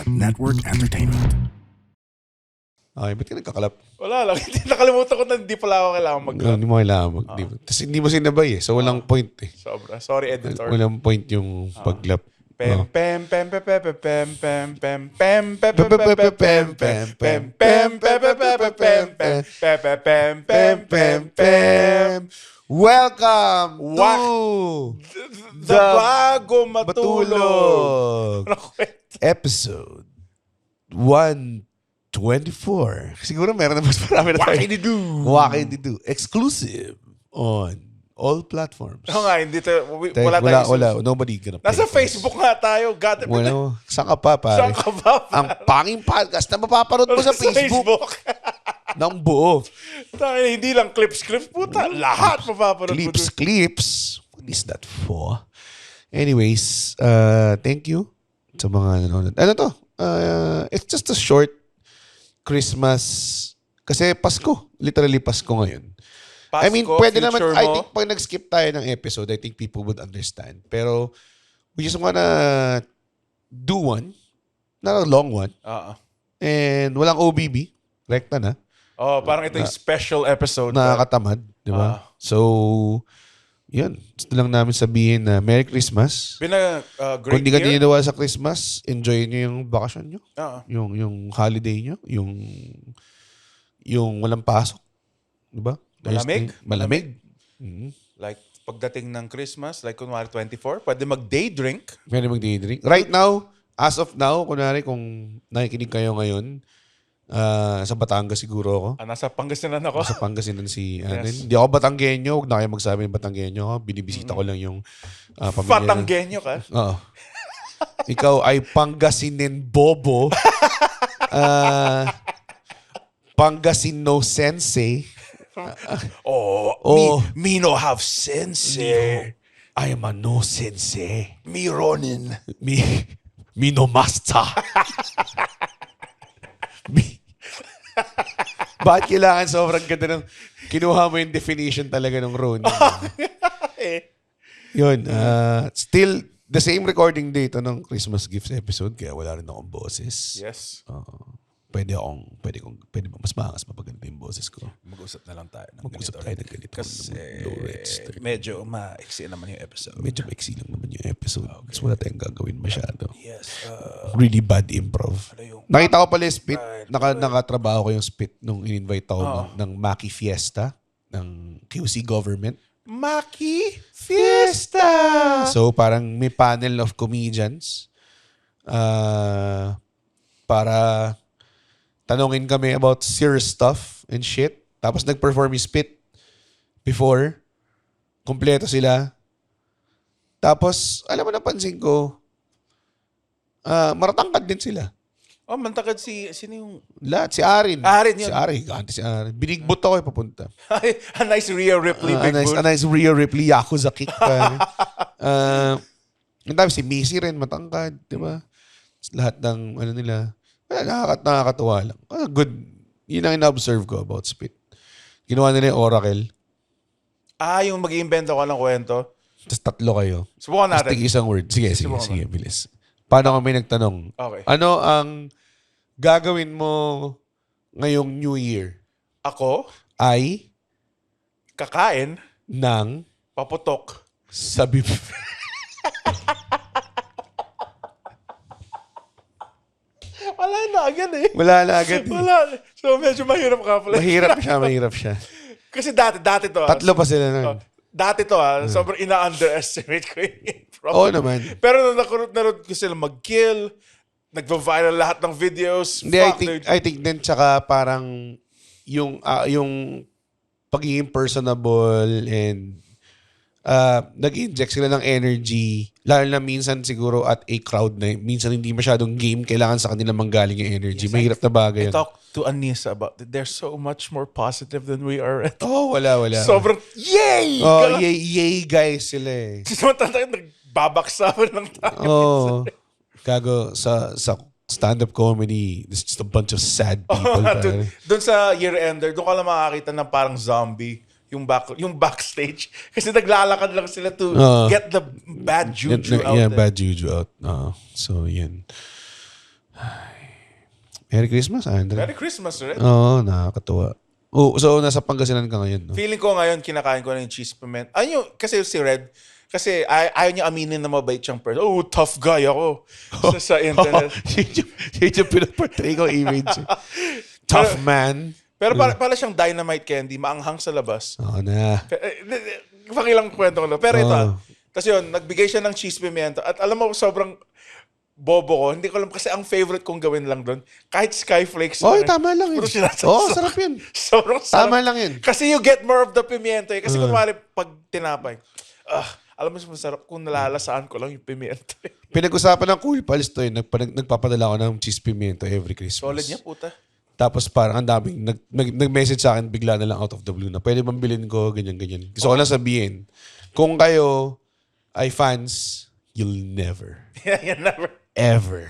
Network Entertainment. Okay, ba't ka nagkakalap? Wala lang. Nakalimutan ko na hindi pala ako kailangan Hindi mo kailangan mag Tapos hindi mo sinabay eh. So walang point eh. Sobra. Sorry, editor. Walang point yung paglap. Pem pem pem pem pem pem pem pem pem pem pem pem pem pem pem pem pem pem. Welcome to The Bago Matulog. episode 124. Siguro meron na mas marami na tayo. Wakinidu. Exclusive on all platforms. Oo nga, hindi tayo, wala tayo. Wala. Nobody gonna play Nasa for us. Facebook nga tayo. God, Wala. Saan ka pa, pare? saan ka ba? Ang panging podcast na mapapanood mo sa Facebook. Ng buo. Tayo, hindi lang clips. Puta, lahat mapapanood mo. Clips. What is that for? Anyways, thank you sa mga nanonood. Ano to? It's just a short Christmas. Kasi Pasko. Literally Pasko ngayon. Pasko, I mean, pwede naman, future I mo. think pag nag-skip tayo ng episode, I think people would understand. Pero, we just wanna do one. Not a long one. And walang OBB. Rekta na. Oh, parang ito yung special episode. Nakakatamad. Di ba? So, yun. Gusto lang namin sabihin na Merry Christmas. Been a Kung great di ka year. ginawa sa Christmas, enjoy nyo yung bakasyon nyo. Oo. Yung holiday nyo. Yung walang pasok. Di ba? Malamig. Malamig. Mhm. Like, pagdating ng Christmas, like kunwari 24, pwede mag-day drink. Pwede mag-day drink. Right now, as of now, kunwari kung nakikinig kayo ngayon, sa Batangas siguro ako. Nasa Pangasinan ako. Sa Pangasinan si Anen. Yes. Hindi ako Batanggenyo. Huwag na kayo magsabi ng Batanggenyo ako. Binibisita ko lang yung pamilya. Fatanggenyo ka. Oo. Ikaw ay Pangasinan Bobo. Pangasino Sensei. Me no have sense. I am a no sensei. Me Ronin. Me no master. Bakit kailangan sobrang ganda ng kinuha mo yung definition talaga ng Ronin? Yun. Still, the same recording date ng Christmas Gifts episode, kaya wala rin akong boses. Yes. Pwede ba mas maangas mapaganda yung boses ko? Mag-usap na lang tayo. Mag-usap tayo ng ganito. Kasi Low register. medyo maiksi naman yung episode. Medyo maiksi lang naman yung episode. Okay. So wala tayong gagawin masyado. Yes. Really bad improv. Nakita ko pala yung spit. Nakatrabaho ko yung spit nung in-invite ako ng Maki Fiesta ng QC Government. Maki Fiesta! So parang may panel of comedians para tanongin kami about serious stuff and shit. Tapos nag-perform yung spit before. Kompleto sila. Tapos, alam mo, napansin ko, maratangkad din sila. Oh, mantakad sino yung... Lahat. Si Arin. Arin yun. Si Arin. Ganti si Arin. Binigbot ako papunta. A nice Rhea Ripley big boot. A nice Rhea Ripley Yakuza kick pa. And tapos si Missy rin, matangkad. Di ba? Lahat ng ano nila. Nakakatuwa lang. Good. Yun ang ina-observe ko about spit. Ginawa nila yung Oracle. Yung mag-iimbento ka ng kwento. Tapos tatlo kayo. Subukan Tapos natin. isang word. Sige, bilis. Paano kami nagtanong? Okay. Ano ang gagawin mo ngayong New Year? Ako, Ay kakain, ng paputok. sa bibig. Wala na agad eh. Wala na agad. Wala. So medyo mahirap ka pala. Mahirap siya. Kasi dati to. Tatlo pa sila nun. Dati to sobrang ina-underestimate ko yung improv. Oo naman. Pero nung naroon ko sila mag-kill, nagva-viral lahat ng videos. Hindi, I think din tsaka parang yung pagiging personable and nag-inject sila ng energy. Lalo na minsan siguro at a crowd na minsan hindi masyadong game, kailangan sa kanila manggaling yung energy. Mahirap na bagay I yun. talked to Anissa about it. They're so much more positive than we are. Wala. Sobrang, yay! Yay guys sila eh. Samantala nagbabaksapan ng tayo. Gago sa stand-up comedy, there's just a bunch of sad people. Doon sa year-ender, doon ka lang makakita ng parang zombie. Yung backstage. Kasi naglalakad lang sila to get the bad juju out. Bad juju out. So, yan. Merry Christmas, Andre. Merry Christmas, Red. Oo, nakakatuwa. So nasa Pangasinan ka ngayon, no? Feeling ko ngayon, kinakain ko na yung cheese piment. Ayun, kasi si Red, kasi ayaw niya aminin na mabait siyang person. Oh, tough guy ako sa internet. Yun yung pinaportray ko image. Tough man. Pero pala siyang dynamite candy, maanghang sa labas. Oo na. Pangilang kwento ko lang. Pero ito, tapos yun, nagbigay siya ng cheese pimiento. At alam mo, sobrang bobo ko. Hindi ko alam kasi ang favorite kong gawin lang doon, kahit skyflakes. Tama lang yun. Sarap yun. Sobrang sarap. Tama lang yun. Kasi you get more of the pimiento eh. Kasi kunwari, pag tinapay, alam mo, masarap kung nalalasaan ko lang yung pimiento eh. Pinag-usapan ng Cool Pals to eh. Nagpapadala ko ng cheese pimiento every Christmas. Solid niya, puta. Tapos parang ang daming nag-message sa akin bigla na lang out of the blue na pwede bang bilhin ko, ganyan. Gusto ko lang sabihin, kung kayo ay fans, you'll never. You never. Ever.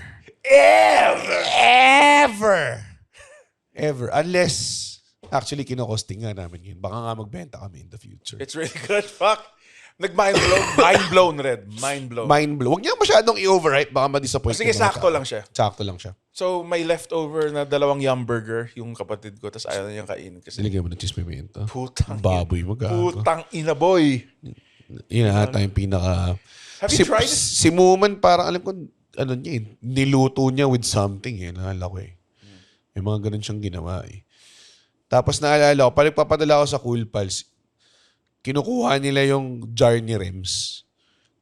Unless, actually, kinokosting nga namin yun. Baka nga magbenta kami in the future. It's really good. Fuck. Nag-mind blown. Mind blown, Red. Mind blown. Mind blow. Huwag niya masyadong i-overhype. Baka ma-disappoint. Sige, sakto lang siya. Sakto lang siya. So, may leftover na 2 yum burger yung kapatid ko, tapos ayaw na niyang kainin. Kasi Siligyan mo ng cheese pimiento. putang Baboy mo, gago. putang ina, boy. Yun ata yung pinaka... Have you tried it? Si Muman parang alam ko, niya niluto niya with something naalala ko eh. May mga ganun siyang ginawa eh. Tapos naalala ko, pag nagpapadala ako sa Cool Pals, kinukuha nila yung jar ni Rems.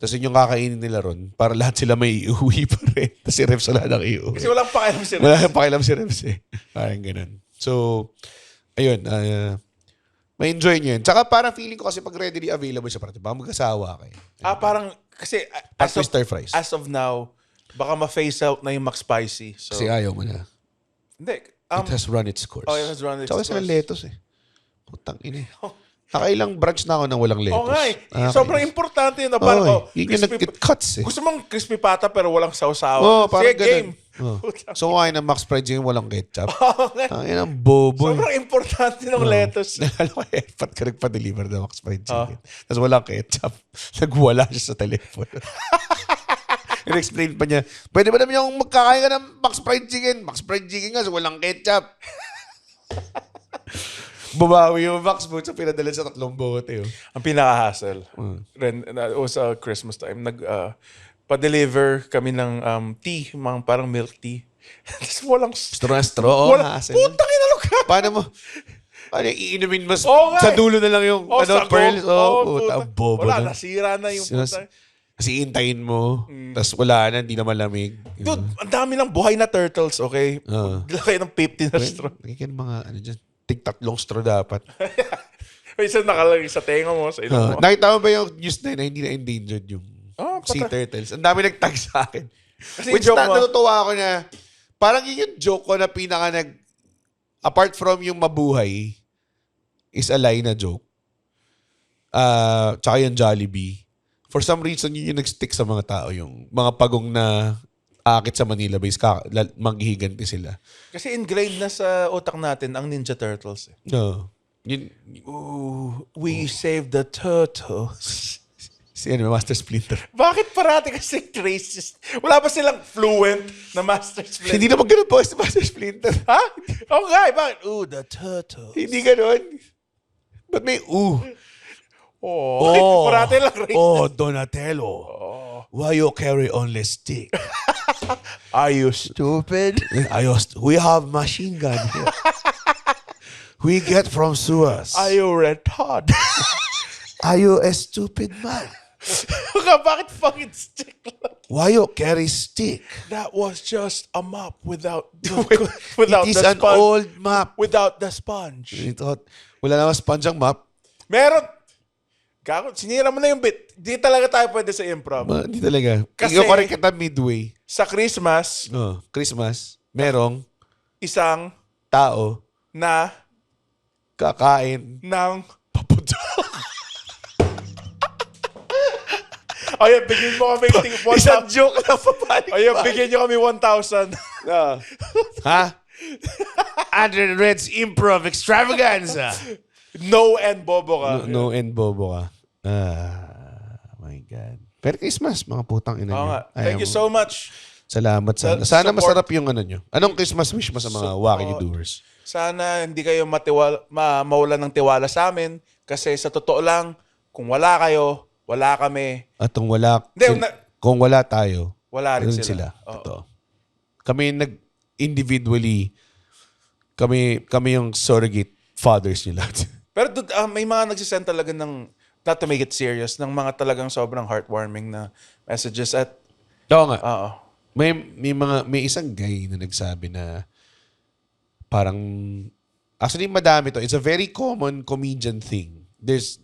Tapos yun yung kakainin nila ron para lahat sila may iuwi pa rin. Tapos si Rems wala nang iuwi. Kasi walang pakialam si Rems. Wala nang pakialam si Rems eh. Parang ganun. So, ayun. May enjoy nyo yun. Tsaka parang feeling ko kasi pag readily available siya, parang baka mag-asawa kayo. Parang, kasi Stir fries. as of now, baka ma-phase out na yung McSpicy. So, Kasi ayaw mo na. hindi. It has run its course. Oh, it has run its Tsaka course. sila lettuce eh. Putang ina eh. Nakailang branch na ako nang walang lettuce. Oo nga eh. Sobrang importante yun. Parang, yun yung nag-cuts eh. Gusto mong crispy pata pero walang sausawa. Parang Sige, game. So, kumain ng Max Fries yung walang ketchup. Oo nga. Ang inang bobo. Sobrang importante ng lettuce. Alam ko, effort ka nagpa-deliver ng Max Fried Chicken. Tapos walang ketchup. Nagwala siya sa telepono. In-explain pa niya, pwede ba naman yung magkakain ka ng Max Fried Chicken? Max Fried Chicken nga, so walang ketchup. Bumawi yung Max Food sa pinadala sa 3 bote. Ang pinaka-hassle. Sa Christmas time, pa-deliver kami ng tea, mga parang milk tea. Tapos walang... Straw. Putang ina ka! Paano mo? Ano, iinumin mo nga sa dulo na lang yung pearls? Puta, bobo wala, na. nasira na yung puta. Kasi intayin mo, tapos wala na, hindi na malamig. Dude, ang dami ng buhay na turtles, okay? Laki ng 50 na straw. Nakikita mga, tig 3 straw dapat. May isa nakalagay sa tenga mo, sa ilong mo. Nakita mo ba yung news na hindi na endangered yung sea turtles? Ang dami nagtag sa akin. Kasi Which natutuwa ako na, parang yun yung joke ko na apart from yung mabuhay, is a lie na joke. Tsaka yung Jollibee. For some reason, yun yung nag-stick sa mga tao. Yung mga pagong na aakit sa Manila base, maghihiganti sila. Kasi ingrained na sa utak natin ang Ninja Turtles. Eh. No. We saved the turtles. Si Master Splinter. Bakit parati kasi racist? Wala ba silang fluent na Master Splinter? Hindi naman ganun po si Master Splinter. Ha? Okay, bakit? Ooh, the turtles. Hindi ganun. Ba't may Parati lang racist. Donatello. Why you carry only stick? Are you stupid? We have machine gun here. We get from sewers. Are you retarded? Are you a stupid man? Bakit fucking stick lang? Why you carry stick? That was just a mop without It is an old map. Without the sponge. Wala naman sponge ang map. Meron. Sinira mo na yung bit. Di talaga tayo pwede sa improv. Hindi talaga. Kasi i-correct kita midway. Sa Christmas, Christmas, merong isang tao na kakain ng paputok. Ayan, bigyan mo kami 1,000. Isang joke na papalik. Ayan, bigyan nyo kami 1,000. Ha? Andre Red's improv extravaganza. No and bobo ka. No and bobo ka. My God. Merry Christmas, mga putang ina Oo niyo. nga. Thank you so much. Salamat sana. Sa Sana support. masarap yung ano nyo. Anong Christmas wish mo sa mga wacky doers? Sana hindi kayo mawalan ng tiwala sa amin kasi sa totoo lang, kung wala kayo, wala kami. At Hindi, kung wala tayo, wala rin ganun sila. Totoo. Kami individually, kami yung surrogate fathers nila. Pero dude, may mga nagsisend talaga ng, not to make it serious, ng mga talagang sobrang heartwarming na messages at, Oo nga. oo. May isang guy na nagsabi na parang actually madami to. It's a very common comedian thing.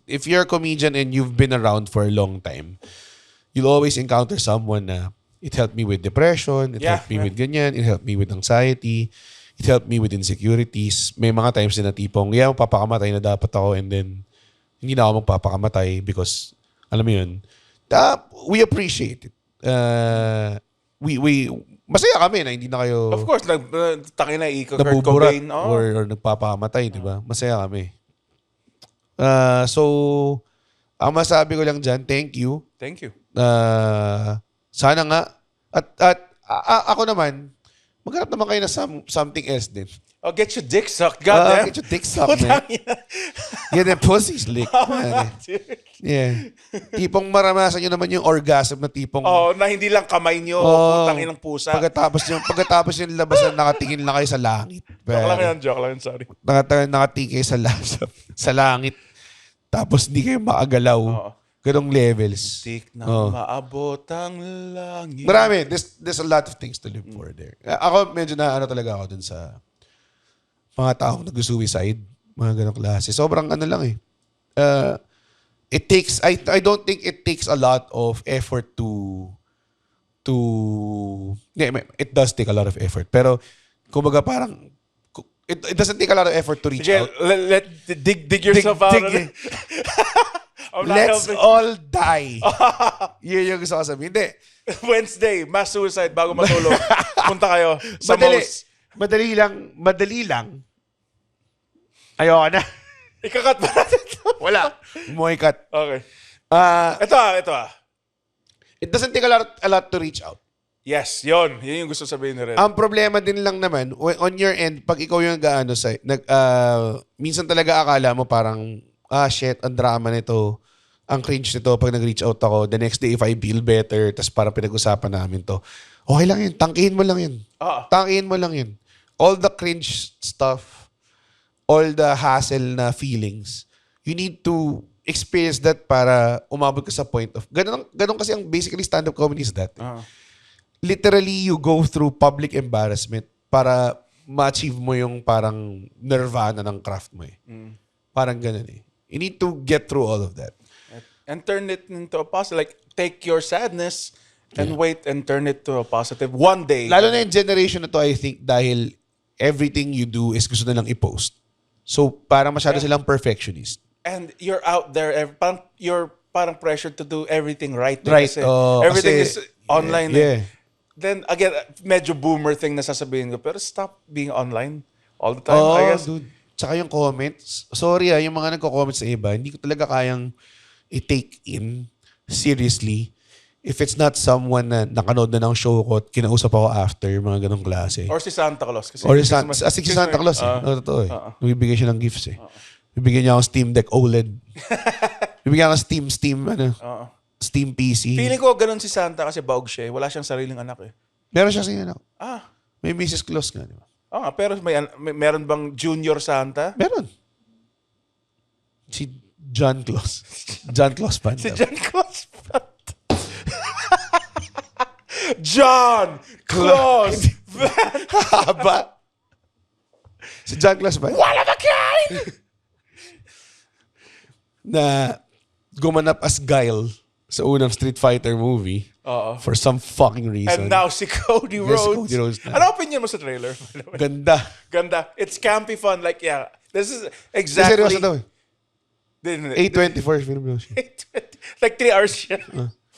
If you're a comedian and you've been around for a long time, you'll always encounter someone na it helped me with depression, it helped me with ganyan, it helped me with anxiety, it helped me with insecurities. May mga times din na tipong, magpapakamatay na dapat ako and then hindi na ako magpapakamatay because, alam mo yun, we appreciate it. We masaya kami na hindi na kayo Of course, taki na Kurt nabuburat Cobain. or nagpapakamatay, di ba? Masaya kami. So, ang masabi ko lang dyan, thank you. Thank you. Sana nga, at ako naman, maghanap naman kayo na something else din. Oh, get your dick sucked, goddamn. Get your dick sucked, man. Get them pussies licked, man. Yeah. Tipong maramasan nyo naman yung orgasm na tipong... Na hindi lang kamay nyo, putangin ng pusa. Pagkatapos yung labasan, nakatingin lang kayo sa langit. Joke lang yan, sorry. Nakatingin kayo sa langit. Tapos hindi kayo makagalaw. Ganong levels. Tik na maabot ang langit. Marami. There's a lot of things to live for there. Ako, medyo talaga ako dun sa mga taong nag-suicide. Mga ganong klase. Sobrang lang eh. I don't think it takes a lot of effort it does take a lot of effort. Pero, kumbaga parang, it doesn't take a lot of effort to reach out. Dig yourself out. Let's all die. Yun yung gusto ko sabihin. Hindi. Wednesday, mass suicide bago matulog. Punta kayo sa most. Madali lang. Ayoko na. Ikakat pa natin ito. Wala. Cut. Okay. Ito. It doesn't take a lot to reach out. Yes, yun. Yun yung gusto sabihin ni Red. Ang problema din lang naman, on your end, pag ikaw yung minsan talaga akala mo parang, shit, ang drama nito. Ang cringe nito pag nag-reach out ako. The next day, if I feel better, tas parang pinag-usapan namin to. Okay lang yun. Tangkihin mo lang yun. Tangkihin mo lang yun. All the cringe stuff, all the hassle na feelings, you need to experience that para umabot ka sa point of... Ganun kasi ang basically stand-up comedy is that. Literally, you go through public embarrassment para ma-achieve mo yung parang nirvana ng craft mo eh. Parang ganun eh. You need to get through all of that. And turn it into a positive. Like, take your sadness and wait and turn it to a positive one day. Lalo na yung generation na to, I think, dahil everything you do is gusto na lang i-post. So, parang masyado silang perfectionist. And you're out there, you're parang pressured to do everything right. Right. Kasi everything is online. Yeah. Then, again, medyo boomer thing na sasabihin ko, pero stop being online all the time, I guess. Dude. Tsaka yung comments. Sorry yung mga nagko-comment sa iba, hindi ko talaga kayang i-take in seriously if it's not someone na nakanood na ng show ko at kinausap ako after, mga ganong klase. Or si Santa Claus. Kasi Or si Santa Claus. Totoo eh. Nabibigay siya ng gifts eh. Bibigyan niya akong Steam Deck OLED. Bibigyan akong Steam PC. Feeling ko ganun si Santa kasi baog siya. Wala siyang sariling anak eh. Meron siya sa anak. May Mrs. Claus nga, di ba? Pero meron bang Junior Santa? Meron. Si John Claus. John Claus Panda. Si John Claus Panda. John Claus Haba. Si John Claus Panda. One of a kind! Na gumanap as Guile sa unang Street Fighter movie. For some fucking reason. And now si Cody Rhodes. Cody Rhodes na. Ano opinion mo sa trailer? Ganda. It's campy fun. Like, yeah. This is exactly... Seryoso daw eh. 824 film daw siya. Like 3 hours siya.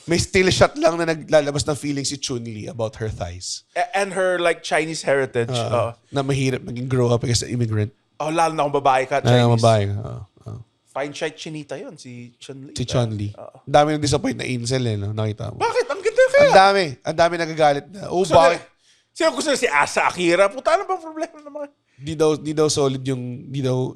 May still shot lang na naglalabas ng feeling si Chun-Li about her thighs. And her like Chinese heritage. Na mahirap maging grow up kasi immigrant. Lalo na kung babae ka, Chinese. Babae. Fine shite chinita yun, si Chun-Li. Si Chun-Li. Dami ng disappoint na incel eh, no? Nakita mo. Bakit? Ang ganda Ang dami nagagalit na. Oh, So, bakit? sino gusto na si Asa Akira? Puta, ano ba problema naman? Di daw solid yung, di daw,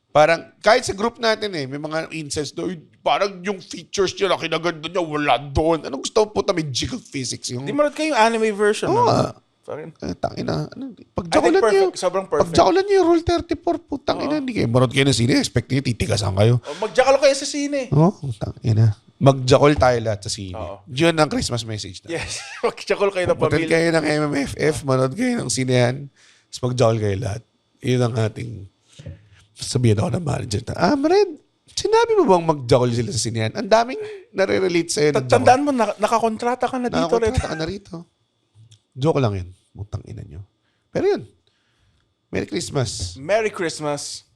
parang, kahit sa group natin may mga incense doon, parang yung features niya na kinaganda niya, wala doon. Anong gusto mo puta, may jiggle physics yung... Di manood kayo yung anime version. Oo nga. Parang, Tangina. I Pagjakulan think niyo. perfect. Sobrang perfect. Pagjakulan niyo yung Rule 34, putang ina. Hindi kayo manood kayo ng sine. Expect niyo, titigasan kayo. magjakalo kayo sa sine. Tangina. Magjakol tayo lahat sa sine. Oo. Yun ang Christmas message na. Yes. magjakalo kayo ng Manood pamilya. kayo ng MMFF, manood kayo ng sinehan, tapos magjakol kayo lahat. Yun ang ating sabihin ako ng manager na, Red, sinabi mo bang magjakol sila sa sinehan? Ang daming nare-relate sa'yo ng jakol. Tandaan mo, nakakontrata ka na dito. Nakakontrata ka na rito. Joke lang yun. Mutang ina nyo. Pero yun. Merry Christmas. Merry Christmas.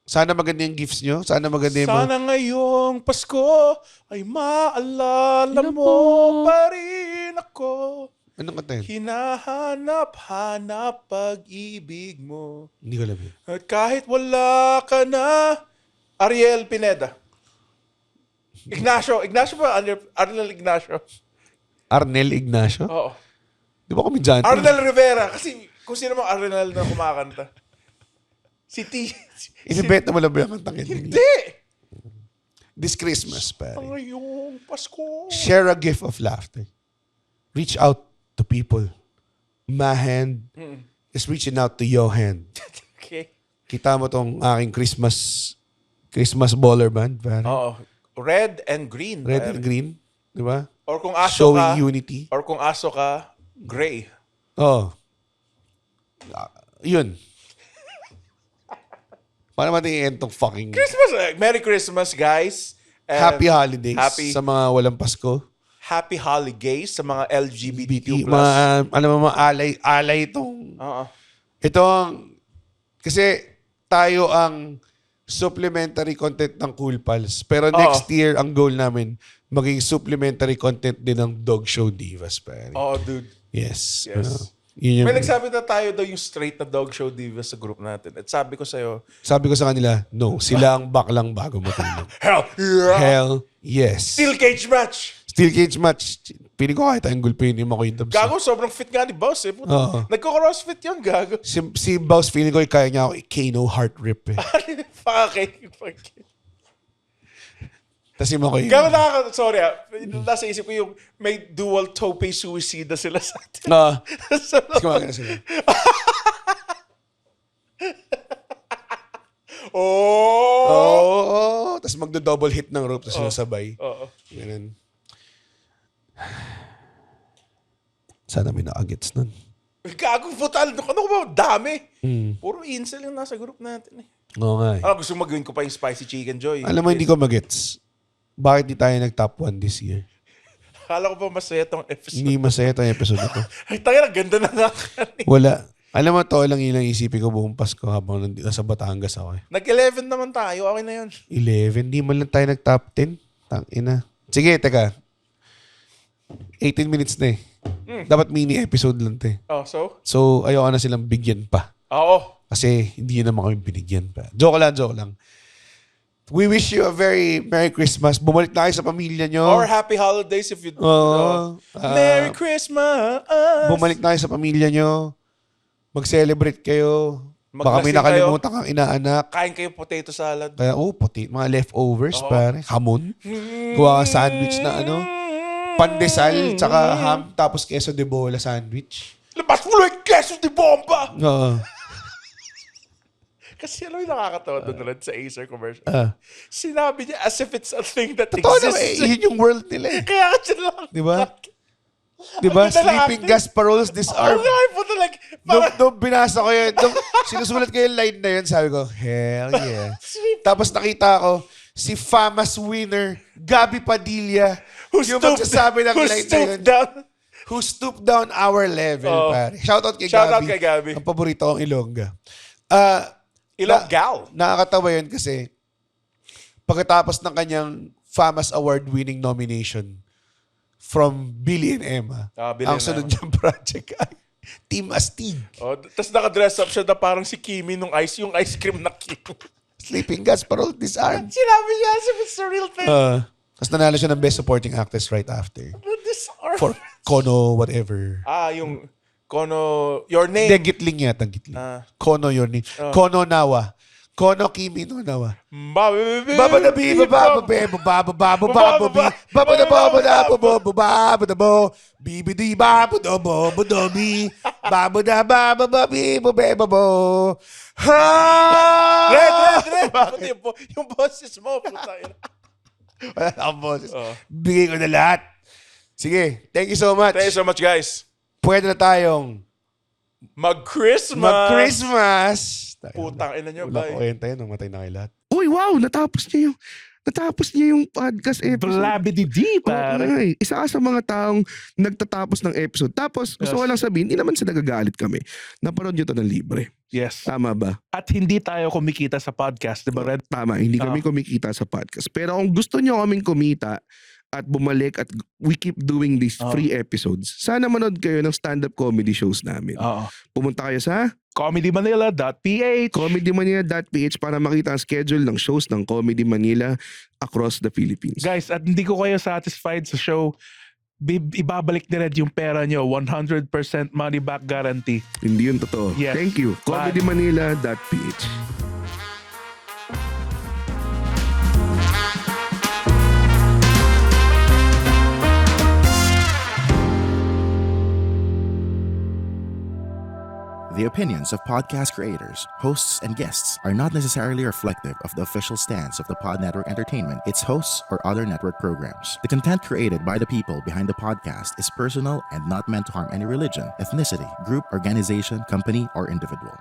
Sana maganda yung gifts nyo. Sana maganda yung Sana ngayong Pasko ay maalala mo pa rin ako. Anong kanta yun? Hinahanap-hanap pag-ibig mo. Hindi ko alam yun. At kahit wala ka na, Ariel Pineda. Ignacio ba? Arnel Ignacio. Arnel Ignacio? Oo. Di ba komedyante? Arnel Rivera. Kasi kung sino mang Arnel na kumakanta. Si T. Inibenta mo lang ba yung kantang yun? Hindi! This Christmas, pare. Ngayong Pasko. Share a gift of laughter. Reach out to people. My hand is reaching out to your hand. Okay. Kita mo tong aking Christmas baller band, pare. Oo. Red and green. Red pare. and green. Di ba? Or kung aso Showing ka. unity. Or kung aso ka, gray. Oh. Yun. Paano matingin tong fucking Christmas. Merry Christmas, guys. And happy holidays Happy, sa mga walang Pasko. happy holidays sa mga LGBTQ+. Mga alay itong Oo. ito ang kasi tayo ang supplementary content ng Cool Pals. Pero next year, ang goal namin, maging supplementary content din ng Dog Show Divas. Pare. Oo, dude. Yes. Yes. Yun yung, May nagsabi na tayo daw yung straight na Dog Show Divas sa group natin. At sabi ko sa'yo, sabi ko sa kanila, no, sila ang baklang bago matulog. hell yeah! Hell, yes. Steel cage match! Steel cage match. Piling ko kahit ang gulpin yung mga yung Gago, sobrang fit nga ni Boss eh. Oo. Nagko-crossfit yun, gago. Si Boss, feeling ko kaya niya ako i-KO heart rip eh. Fucking. Tapos yung mga Gago sorry nasa isip ko yung may dual tope suicide sila sa atin. So, kumagana sila. oh! Tapos magdo-double hit ng rope tapos sinasabay. Oo. Ganun. Sana may nakagets nun. Gago, putal. Ano ba? Dami. Puro incel yung nasa group natin eh. Oo nga eh. Gusto mo magawin ko pa yung spicy chicken joy. Alam mo, hindi ko magets. Bakit di tayo nag-top 1 this year? Akala ko ba masaya tong episode? Hindi masaya itong episode na to. Ay, tayo ganda na nga. Wala. Alam mo, to lang yun ang isipin ko buong Pasko habang nasa Batangas ako eh. Nag-11 naman tayo. Okay na yun. 11. Di man lang tayo nag-top 10. Tangina. Sige, teka. 18 minutes na eh. Dapat mini episode lang to eh. Oh, so? So, ayoko na silang bigyan pa. Oo. Kasi hindi naman kami binigyan pa. Joke lang. We wish you a very Merry Christmas. Bumalik na kayo sa pamilya nyo. Or happy holidays if you Merry Christmas! Bumalik na kayo sa pamilya nyo. Mag-celebrate kayo. Baka may Maglasing nakalimutan kang inaanak. Kain kayo potato salad. Kaya, mga leftovers, pare. Hamon. Gawa ka sandwich na pandesal, tsaka ham, tapos queso de bola sandwich. Labas mo lang yung queso de bomba! Oo. Kasi ano yung nakakatawa doon Red, sa Acer commercial? Sinabi niya as if it's a thing that Totoo naman, exists. yun yung world nila eh. Kaya ka dyan lang. Di ba? Diba? Sleeping gas paroles disarmed. Ay, puto like, Nung binasa ko yun, sinusulat ko yung line na yun, sabi ko, hell yeah. Tapos nakita ko, si famous winner, Gabby Padilla, yung magsasabi ng line na yun. Who stooped down our level, pare. Shoutout kay Gabby. Shoutout kay Gabby. Ang paborito kong Ilongga. Ilonggal. Nakakatawa yun kasi pagkatapos ng kanyang famous award-winning nomination from Billy and Emma, ang sunod niyang project ay Team Astig. Tapos nakadress up siya na parang si Kimi nung yung ice cream na Kimi. Sleeping gas parole disarmed. Sinabi niya as if it's a real thing. Tapos nanalo siya ng Best Supporting Actress right after. This are... For Kono, whatever. yung Kono, Your Name. Hindi, Gitling yata. Gitling. Kono, Your Name. Kono Nawa. Kono Kimi no Nawa. Baba na bi, baba bo, bibidi babo do bo do bi, babo da baba bi bo bo. Red. Pati yung boses mo. Puta. Wala akong boses. Bigay ko na lahat. Sige, thank you so much. Thank you so much, guys. Pwede na tayong Mag-Christmas. Putang ina nyo, wala bye. ko kwenta yun. Namatay na kayo lahat. Uy, wow! Natapos niya yung podcast episode. Blabidi-di, pare. Okay. Isa ka sa mga taong nagtatapos ng episode. Tapos, gusto ko lang sabihin, hindi naman sa nagagalit kami. Napanood nyo to ng libre. Yes. Tama ba? At hindi tayo kumikita sa podcast, di ba, Red? Tama, hindi kami kumikita sa podcast. Pero kung gusto nyo kaming kumita at bumalik at we keep doing these free episodes, sana manood kayo ng stand-up comedy shows namin. Pumunta kayo sa comedymanila.ph comedymanila.ph para makita ang schedule ng shows ng Comedy Manila across the Philippines. Guys, at hindi ko kayo satisfied sa show, ibabalik ni Red yung pera nyo. 100% money back guarantee. Hindi yun totoo. Yes. Thank you. Bye. comedymanila.ph The opinions of podcast creators, hosts, and guests are not necessarily reflective of the official stance of the Pod Network Entertainment, its hosts, or other network programs. The content created by the people behind the podcast is personal and not meant to harm any religion, ethnicity, group, organization, company, or individual.